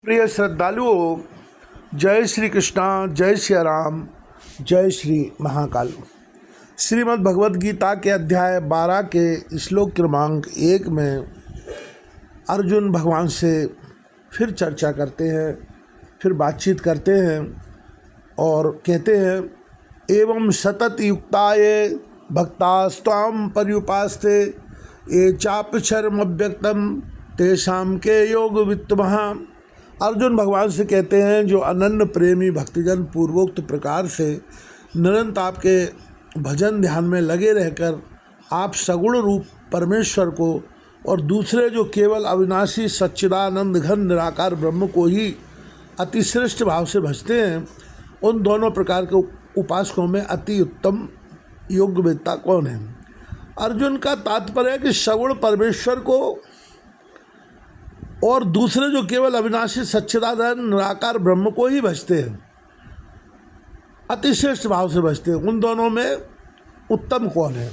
प्रिय श्रद्धालुओं, जय श्री कृष्णा, जय श्री राम, जय श्री महाकाल। श्रीमद् भगवद गीता के अध्याय 12 के श्लोक क्रमांक 1 में अर्जुन भगवान से फिर चर्चा करते हैं, फिर बातचीत करते हैं और कहते हैं, एवं सतत युक्ताये भक्तास्त्वां पर्युपास्ते ये चापक्षरमव्यक्तम तेषां के योग वित्तमः। अर्जुन भगवान से कहते हैं, जो अनन्य प्रेमी भक्तजन पूर्वोक्त प्रकार से निरंतर आपके भजन ध्यान में लगे रहकर आप सगुण रूप परमेश्वर को और दूसरे जो केवल अविनाशी सच्चिदानंद घन निराकार ब्रह्म को ही अतिश्रेष्ठ भाव से भजते हैं, उन दोनों प्रकार के उपासकों में अति उत्तम योग्यवेत्ता कौन है। अर्जुन का तात्पर्य है कि सगुण परमेश्वर को और दूसरे जो केवल अविनाशी सच्चिदानंद निराकार ब्रह्म को ही भजते हैं, अतिश्रेष्ठ भाव से भजते हैं, उन दोनों में उत्तम कौन है।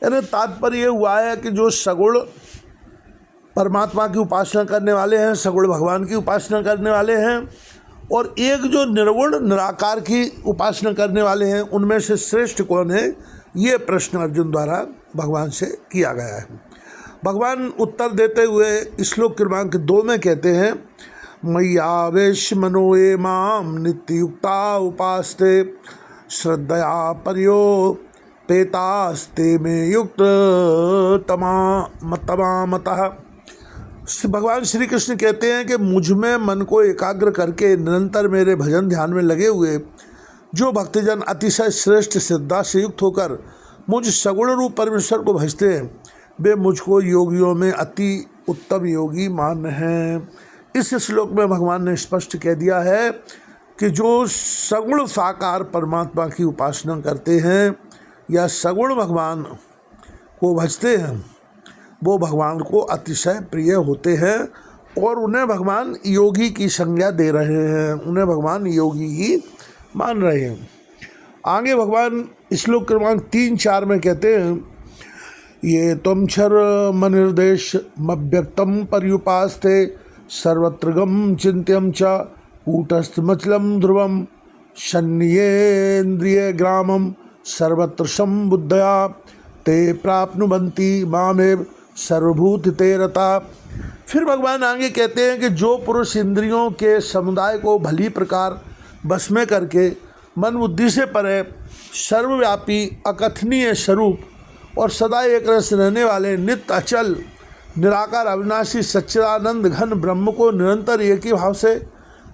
यानी तात्पर्य ये हुआ है कि जो सगुण परमात्मा की उपासना करने वाले हैं, सगुण भगवान की उपासना करने वाले हैं, और एक जो निर्गुण निराकार की उपासना करने वाले हैं, उनमें से श्रेष्ठ कौन है, ये प्रश्न अर्जुन द्वारा भगवान से किया गया है। भगवान उत्तर देते हुए श्लोक क्रमांक 2 में कहते हैं, मय्यावेश मनो ये माम नित्ययुक्ता उपास्ते श्रद्धया पर्यो पेतास्ते में युक्त तमामतः। भगवान श्री कृष्ण कहते हैं कि मुझ में मन को एकाग्र करके निरंतर मेरे भजन ध्यान में लगे हुए जो भक्तजन अतिशय श्रेष्ठ श्रद्धा से युक्त होकर मुझ सगुण रूप परमेश्वर को भजते हैं, वे मुझको योगियों में अति उत्तम योगी मान हैं। इस श्लोक में भगवान ने स्पष्ट कह दिया है कि जो सगुण साकार परमात्मा की उपासना करते हैं या सगुण भगवान को भजते हैं, वो भगवान को अतिशय प्रिय होते हैं और उन्हें भगवान योगी की संज्ञा दे रहे हैं, उन्हें भगवान योगी ही मान रहे हैं। आगे भगवान श्लोक क्रमांक 3-4 में कहते हैं, ये त्वं क्षरमनिर्देश मव्यक्तं पर्युपास्ते सर्वत्रगम चिन्त्यं च कूटस्थमचलं ध्रुवं शन्येन्द्रिय ग्रामं सर्वत्र संबुद्धया ते प्राप्नुवन्ति मामेव सर्वभूत ते रता। फिर भगवान आगे कहते हैं कि जो पुरुष इंद्रियों के समुदाय को भली प्रकार बस में करके मन बुद्धि से परे सर्वव्यापी अकथनीय स्वरूप और सदा एक रस रहने वाले नित्य अचल निराकार अविनाशी सच्चिदानंद घन ब्रह्म को निरंतर एक ही भाव से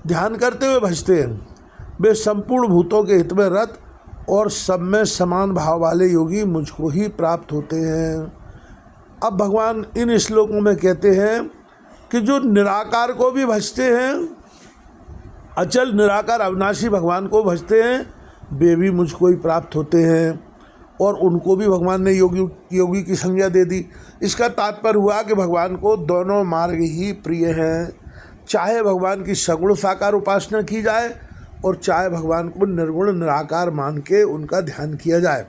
ध्यान करते हुए भजते हैं, वे संपूर्ण भूतों के हित में रत और सब में समान भाव वाले योगी मुझको ही प्राप्त होते हैं। अब भगवान इन श्लोकों में कहते हैं कि जो निराकार को भी भजते हैं, अचल निराकार अविनाशी भगवान को भजते हैं, वे भी मुझको ही प्राप्त होते हैं और उनको भी भगवान ने योगी की संज्ञा दे दी। इसका तात्पर्य हुआ कि भगवान को दोनों मार्ग ही प्रिय हैं, चाहे भगवान की सगुण साकार उपासना की जाए और चाहे भगवान को निर्गुण निराकार मान के उनका ध्यान किया जाए।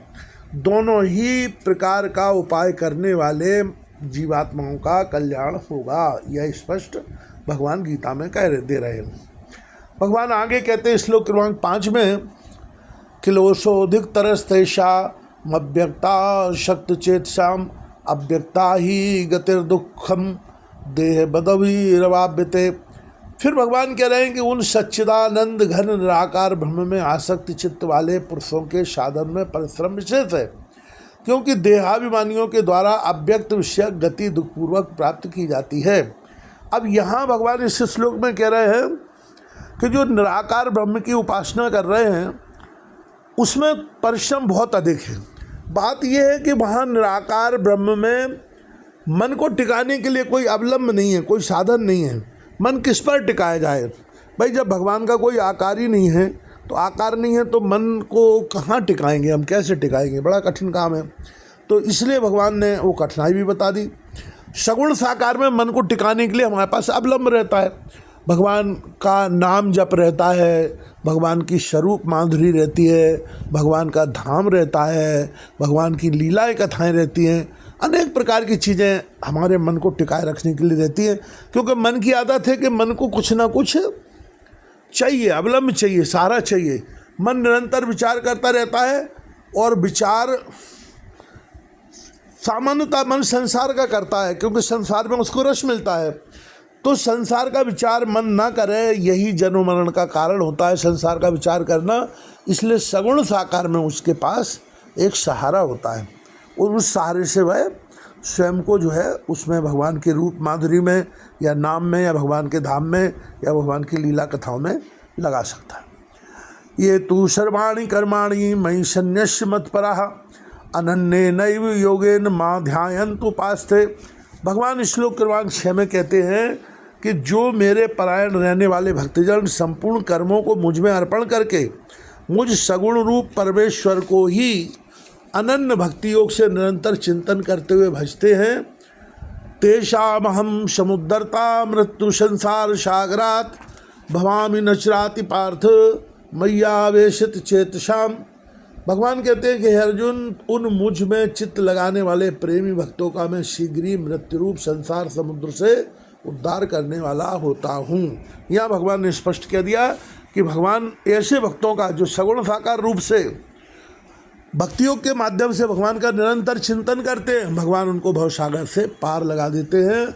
दोनों ही प्रकार का उपाय करने वाले जीवात्माओं का कल्याण होगा, यह स्पष्ट भगवान गीता में दे रहे हैं। भगवान आगे कहते हैं श्लोक क्रमांक 5 में, किलोशोधिक तरस्तैषा मव्यक्ता शक्त चेतसाम अव्यक्ता ही गतिर्दुखम देह बदवीरवाप्यते। फिर भगवान कह रहे हैं कि उन सच्चिदानंद घन निराकार ब्रह्म में आसक्ति चित्त वाले पुरुषों के साधन में परिश्रम विशेष है, क्योंकि देहाभिमानियों के द्वारा अव्यक्त विषयक गति दुखपूर्वक प्राप्त की जाती है। अब यहाँ भगवान इस श्लोक में कह रहे हैं कि जो निराकार ब्रह्म की उपासना कर रहे हैं उसमें परिश्रम बहुत अधिक है। बात यह है कि वहाँ निराकार ब्रह्म में मन को टिकाने के लिए कोई अवलंब नहीं है, कोई साधन नहीं है। मन किस पर टिकाया जाए भाई, जब भगवान का कोई आकार ही नहीं है, तो आकार नहीं है तो मन को कहाँ टिकाएंगे हम, कैसे टिकाएंगे, बड़ा कठिन काम है। तो इसलिए भगवान ने वो कठिनाई भी बता दी। सगुण साकार में मन को टिकाने के लिए हमारे पास अवलंब रहता है, भगवान का नाम जप रहता है, भगवान की स्वरूप माधुरी रहती है, भगवान का धाम रहता है, भगवान की लीलाएं कथाएं रहती हैं। अनेक प्रकार की चीज़ें हमारे मन को टिकाए रखने के लिए रहती हैं, क्योंकि मन की आदत है कि मन को कुछ ना कुछ चाहिए, अवलंब चाहिए, सहारा चाहिए। मन निरंतर विचार करता रहता है और विचार सामान्यतः मन संसार का करता है, क्योंकि संसार में उसको रस मिलता है। तो संसार का विचार मन ना करे, यही जन्म मरण का कारण होता है, संसार का विचार करना। इसलिए सगुण साकार में उसके पास एक सहारा होता है और उस सहारे से वह स्वयं को जो है उसमें भगवान के रूप माधुरी में या नाम में या भगवान के धाम में या भगवान की लीला कथाओं में लगा सकता है। ये तु सर्वाणि कर्माणि मयि सन्न्यस्य मत्पराः अनन्येनैव योगेन मां ध्यायन्तु उपास्ते। भगवान श्लोक क्रमांक 6 में कहते हैं कि जो मेरे परायण रहने वाले भक्तजन संपूर्ण कर्मों को मुझ में अर्पण करके मुझ सगुण रूप परमेश्वर को ही अनन्य भक्ति योग से निरंतर चिंतन करते हुए भजते हैं, तेषामहं समुद्धर्ता मृत्यु संसार सागरात् भवामि नचराति पार्थ मय्यावेशित चेतसाम। भगवान कहते हैं कि हे अर्जुन, उन मुझ में चित्त लगाने वाले प्रेमी भक्तों का मैं शीघ्र ही मृत्यु रूप संसार समुद्र से उद्धार करने वाला होता हूँ। यहाँ भगवान ने स्पष्ट कह दिया कि भगवान ऐसे भक्तों का जो सगुण साकार रूप से भक्ति योग के माध्यम से भगवान का निरंतर चिंतन करते हैं, भगवान उनको भवसागर से पार लगा देते हैं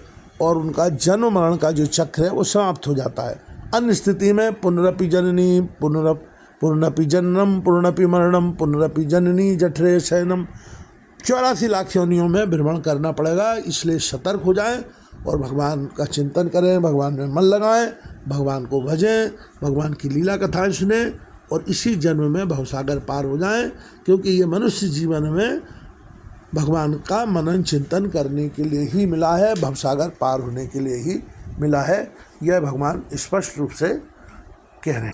और उनका जन्म मरण का जो चक्र है वो समाप्त हो जाता है। अन्य स्थिति में पुनरपि जननी पुनरपि जन्म पुनरपि मरणम पुनरपि जननी जठरे शयनम, 84 लाख योनियों में भ्रमण करना पड़ेगा। इसलिए सतर्क हो जाएं और भगवान का चिंतन करें, भगवान में मन लगाएं, भगवान को भजें, भगवान की लीला कथाएं सुनें और इसी जन्म में भवसागर पार हो जाएं, क्योंकि ये मनुष्य जीवन में भगवान का मनन चिंतन करने के लिए ही मिला है, भवसागर पार होने के लिए ही मिला है। यह भगवान स्पष्ट रूप से कह रहे हैं।